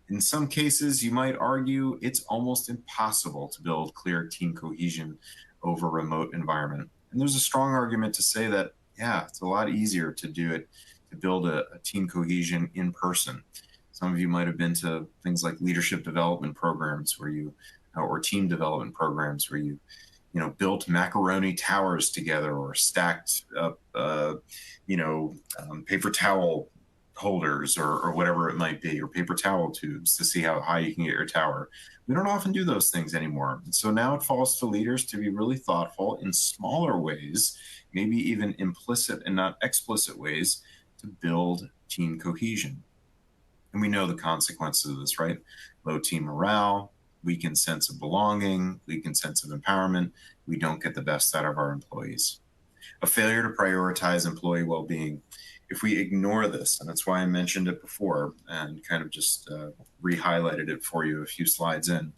In some cases, you might argue it's almost impossible to build clear team cohesion over a remote environment. And there's a strong argument to say that, yeah, it's a lot easier to do it, to build a team cohesion in person. Some of you might have been to things like leadership development programs where you, or team development programs where you built macaroni towers together or stacked up, paper towel holders or whatever it might be, or paper towel tubes to see how high you can get your tower. We don't often do those things anymore. And so now it falls to leaders to be really thoughtful in smaller ways, maybe even implicit and not explicit ways, to build team cohesion. And we know the consequences of this, right? Low team morale, weakened sense of belonging, weakened sense of empowerment. We don't get the best out of our employees. A failure to prioritize employee well-being. If we ignore this, and that's why I mentioned it before and kind of just re-highlighted it for you a few slides in.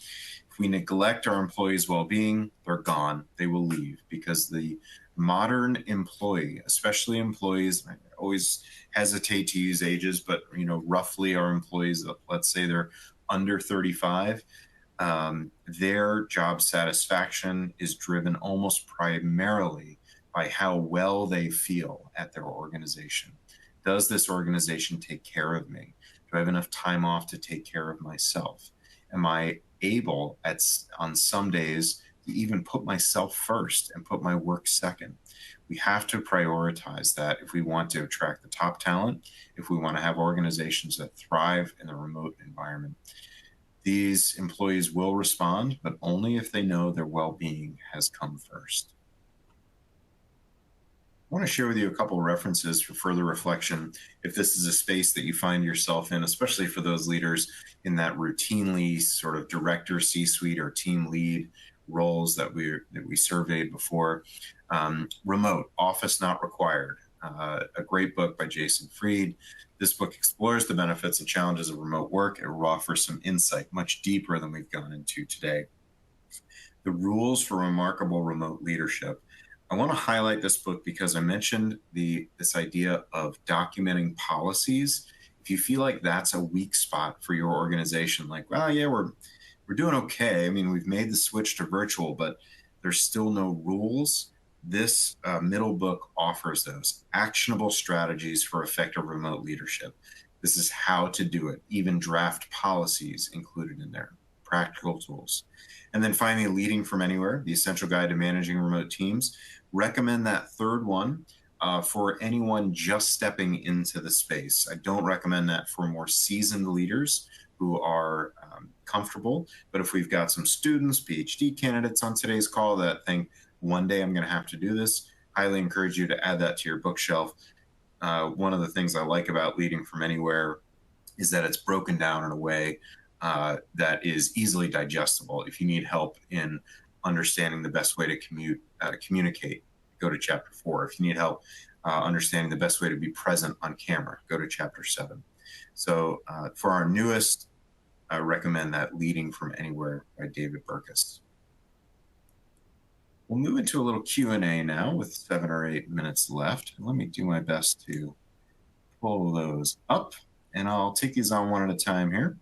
If we neglect our employees' well-being, they're gone. They will leave because the modern employee, especially employees, I always hesitate to use ages, but roughly our employees, let's say they're under 35, their job satisfaction is driven almost primarily by how well they feel at their organization. Does this organization take care of me? Do I have enough time off to take care of myself? Am I able on some days to even put myself first and put my work second? We have to prioritize that if we want to attract the top talent, if we want to have organizations that thrive in a remote environment. These employees will respond, but only if they know their well-being has come first. I want to share with you a couple of references for further reflection if this is a space that you find yourself in, especially for those leaders in that routinely sort of director, C-suite, or team lead roles that we surveyed before. Remote, Office Not Required, a great book by Jason Fried. This book explores the benefits and challenges of remote work. It will offer some insight much deeper than we've gone into today. The Rules for Remarkable Remote Leadership. I want to highlight this book because I mentioned this idea of documenting policies. If you feel like that's a weak spot for your organization, like, well, yeah, we're doing okay. I mean, we've made the switch to virtual, but there's still no rules. This middle book offers those actionable strategies for effective remote leadership. This is how to do it, even draft policies included in there, practical tools. And then finally, Leading from Anywhere, the essential guide to managing remote teams. Recommend that third one for anyone just stepping into the space. I don't recommend that for more seasoned leaders who are comfortable. But if we've got some students, PhD candidates on today's call that think, one day I'm going to have to do this, highly encourage you to add that to your bookshelf. One of the things I like about Leading from Anywhere is that it's broken down in a way that is easily digestible. If you need help in understanding the best way to communicate, go to chapter 4. If you need help understanding the best way to be present on camera, go to chapter 7. So for our newest, I recommend that Leading from Anywhere by David Burkus. We'll move into a little Q&A now with 7 or 8 minutes left. Let me do my best to pull those up, and I'll take these on one at a time here.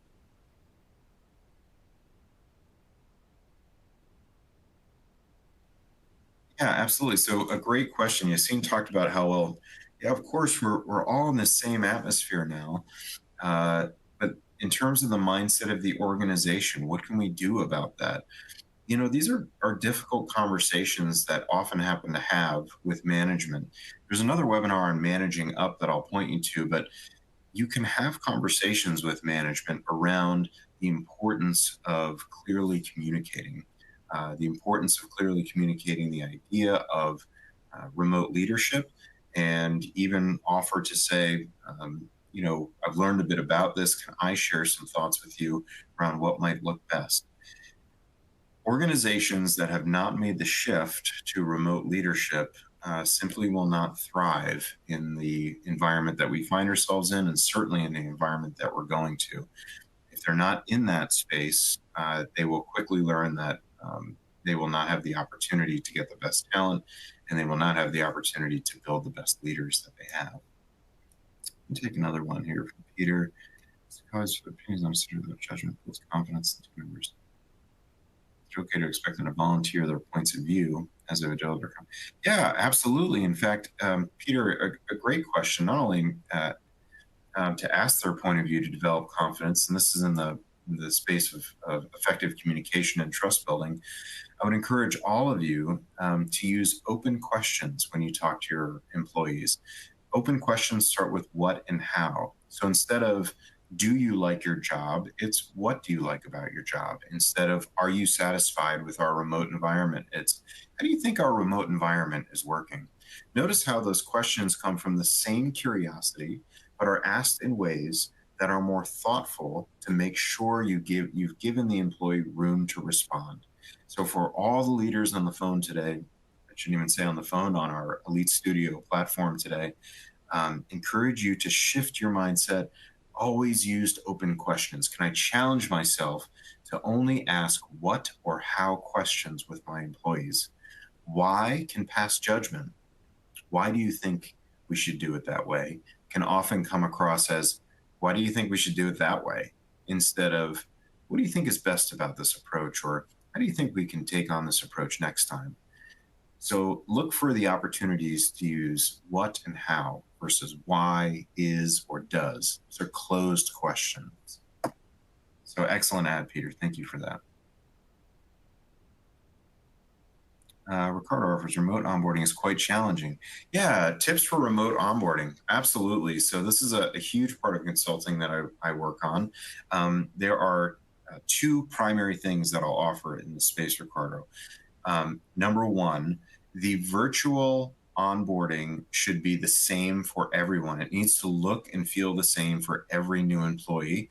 Yeah, absolutely. So a great question. Yassine talked about how, well, yeah, of course, we're all in the same atmosphere now. But in terms of the mindset of the organization, what can we do about that? These are difficult conversations that often happen to have with management. There's another webinar on managing up that I'll point you to, but you can have conversations with management around the importance of clearly communicating, the idea of remote leadership, and even offer to say, I've learned a bit about this. Can I share some thoughts with you around what might look best? Organizations that have not made the shift to remote leadership simply will not thrive in the environment that we find ourselves in, and certainly in the environment that we're going to. If they're not in that space, they will quickly learn that they will not have the opportunity to get the best talent, and they will not have the opportunity to build the best leaders that they have. I'll take another one here from Peter. It's cause for opinions on their judgment, puts confidence in team members. It's okay to expect them to volunteer their points of view as they develop their company. Yeah, absolutely. In fact, Peter, a great question, not only to ask their point of view to develop confidence, and this is in the space of effective communication and trust building. I would encourage all of you to use open questions when you talk to your employees. Open questions start with what and how. So instead of do you like your job, it's what do you like about your job? Instead of are you satisfied with our remote environment, it's how do you think our remote environment is working? Notice how those questions come from the same curiosity, but are asked in ways that are more thoughtful to make sure you've given the employee room to respond. So for all the leaders on the phone today, I shouldn't even say on the phone, on our Elite Studio platform today, encourage you to shift your mindset. Always use open questions. Can I challenge myself to only ask what or how questions with my employees? Why can pass judgment? Why do you think we should do it that way? Can often come across as, why do you think we should do it that way? Instead of, what do you think is best about this approach? Or how do you think we can take on this approach next time? So look for the opportunities to use what and how versus why, is, or does. So closed questions. So excellent ad, Peter. Thank you for that. Ricardo offers remote onboarding is quite challenging. Yeah, tips for remote onboarding. Absolutely. So this is a huge part of consulting that I work on. There are two primary things that I'll offer in this space, Ricardo. Number one, the virtual onboarding should be the same for everyone. It needs to look and feel the same for every new employee.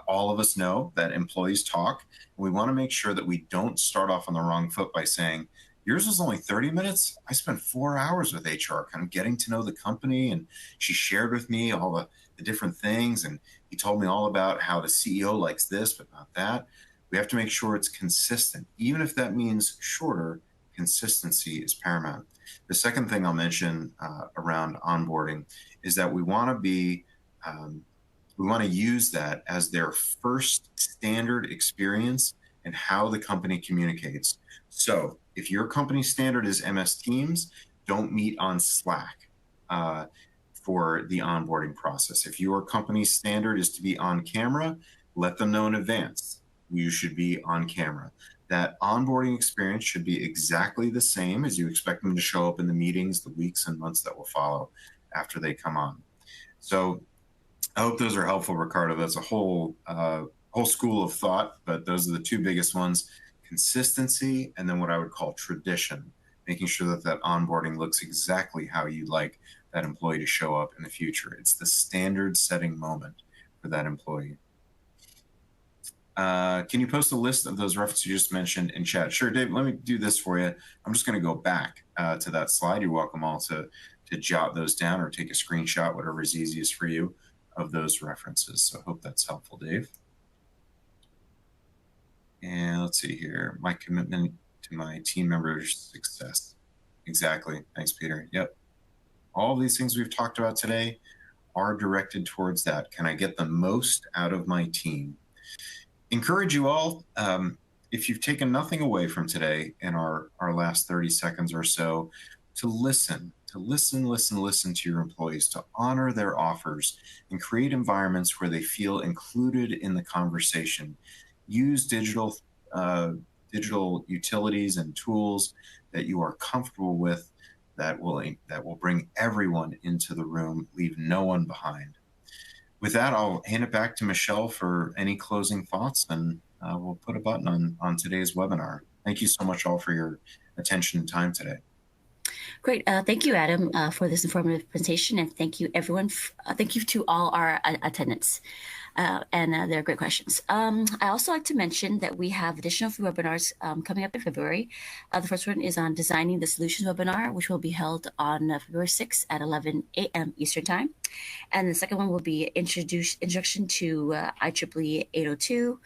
All of us know that employees talk. We want to make sure that we don't start off on the wrong foot by saying, yours was only 30 minutes. I spent 4 hours with HR, kind of getting to know the company. And she shared with me all the different things. And he told me all about how the CEO likes this, but not that. We have to make sure it's consistent. Even if that means shorter, consistency is paramount. The second thing I'll mention around onboarding is that we want to use that as their first standard experience and how the company communicates. So if your company standard is MS Teams, don't meet on Slack for the onboarding process. If your company's standard is to be on camera, let them know in advance. You should be on camera. That onboarding experience should be exactly the same as you expect them to show up in the meetings, the weeks and months that will follow after they come on. So I hope those are helpful, Ricardo. That's a whole school of thought, but those are the two biggest ones: consistency, and then what I would call tradition, making sure that that onboarding looks exactly how you'd like that employee to show up in the future. It's the standard setting moment for that employee. Can you post a list of those references you just mentioned in chat? Sure, Dave, let me do this for you. I'm just going to go back to that slide. You're welcome all to jot those down or take a screenshot, whatever is easiest for you, of those references. So I hope that's helpful, Dave. And let's see here. My commitment to my team members' success. Exactly. Thanks, Peter. Yep. All these things we've talked about today are directed towards that. Can I get the most out of my team? Encourage you all, if you've taken nothing away from today in our last 30 seconds or so, to listen to your employees, to honor their offers and create environments where they feel included in the conversation. Use digital utilities and tools that you are comfortable with that will bring everyone into the room, leave no one behind. With that, I'll hand it back to Michelle for any closing thoughts, and we'll put a button on today's webinar. Thank you so much all for your attention and time today. Great. Thank you, Adam, for this informative presentation, and thank you, everyone. Thank you to all our attendants. They're great questions. I also like to mention that we have additional free webinars coming up in February. The first one is on Designing the Solutions webinar, which will be held on February 6th at 11 a.m. Eastern Time. And the second one will be Introduction to IEEE 802,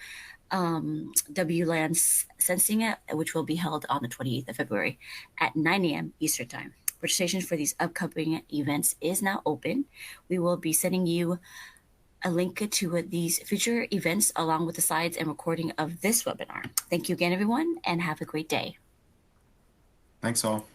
WLAN Sensing, which will be held on the 28th of February at 9 a.m. Eastern Time. Registration for these upcoming events is now open. We will be sending you a link to these future events along with the slides and recording of this webinar. Thank you again, everyone, and have a great day. Thanks all.